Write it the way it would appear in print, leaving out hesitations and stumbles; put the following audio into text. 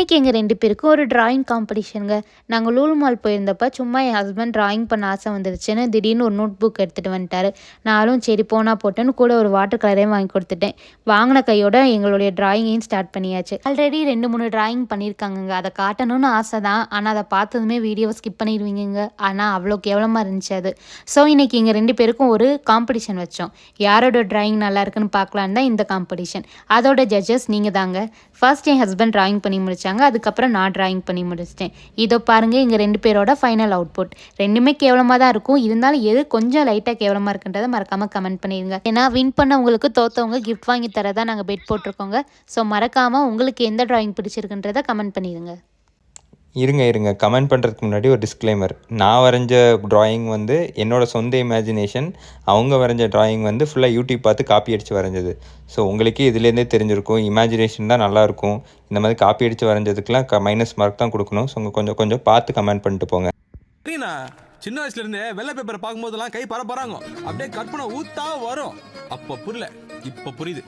இன்னைக்கு எங்கள் 2 பேருக்கும் ஒரு டிராயிங் காம்படிஷனுங்க. நாங்கள் லூலு மால் போயிருந்தப்ப சும்மா என் ஹஸ்பண்ட் டிராயிங் பண்ண ஆசை வந்துருச்சுன்னு திடீர்னு ஒரு நோட் புக் எடுத்துகிட்டு வந்துட்டாரு. நானும் சரி போனா போட்டேன்னு கூட ஒரு வாட்டர் கலரையும் வாங்கி கொடுத்துட்டேன். வாங்கின கையோட எங்களுடைய டிராயிங்கையும் ஸ்டார்ட் பண்ணியாச்சு. ஆல்ரெடி 2-3 டிராயிங் பண்ணியிருக்காங்கங்க. அதை காட்டணும்னு ஆசை தான். ஆனால் அதை பார்த்ததுமே வீடியோவை ஸ்கிப் பண்ணிடுவீங்கங்க. ஆனால் அவ்வளோ கேவலமாக இருந்துச்சு அது. ஸோ இன்னைக்கு எங்கள் 2 பேருக்கும் ஒரு காம்படிஷன் வச்சோம். யாரோட டிராயிங் நல்லா இருக்குன்னு பார்க்கலான்னு தான் இந்த காம்படிஷன். அதோட ஜட்ஜஸ் நீங்கள் தாங்க. ஃபர்ஸ்ட் என் ஹஸ்பண்ட் டிராயிங் பண்ணி முடிச்சாங்க. அதுக்கப்புறம் நான் டிராயிங் பண்ணி முடிச்சிட்டேன். இதோ பாருங்க எங்கள் 2 பேரோட ஃபைனல் அவுட்புட். ரெண்டுமே கேவலமாக தான் இருக்கும். இருந்தாலும் எது கொஞ்சம் லைட்டாக கேவலமாக இருக்குன்றதை மறக்காமல் கமெண்ட் பண்ணிடுங்க. ஏன்னா வின் பண்ணவங்களுக்கு தோத்தவங்க கிஃப்ட் வாங்கி தரதா நாங்கள் பெட் போட்டிருக்கோங்க. ஸோ மறக்காமல் உங்களுக்கு எந்த டிராயிங் பிடிச்சிருக்குன்றதை கமெண்ட் பண்ணிடுங்க. இருங்க கமெண்ட் பண்ணுறதுக்கு முன்னாடி ஒரு டிஸ்க்ளைமர். நான் வரைஞ்ச ட்ராயிங் வந்து என்னோடய சொந்த இமேஜினேஷன். அவங்க வரைஞ்ச ட்ராயிங் வந்து ஃபுல்லாக யூடியூப் பார்த்து காப்பி அடித்து வரைஞ்சது. ஸோ உங்களுக்கே இதுலேருந்தே தெரிஞ்சிருக்கும் இமேஜினேஷன் தான் நல்லாயிருக்கும். இந்த மாதிரி காப்பி அடித்து வரைஞ்சதுக்கெலாம் மைனஸ் மார்க் தான் கொடுக்கணும். ஸோ உங்கள் கொஞ்சம் பார்த்து கமெண்ட் பண்ணிட்டு போங்க. சரிண்ணா, சின்ன வயசுல இருந்தே வெள்ளை பேப்பரை பார்க்கும்போதெல்லாம் கை பரப்பறாங்க. அப்படியே கற்பனை ஊத்தா வரும். அப்போ புரியல, இப்போ புரியுது.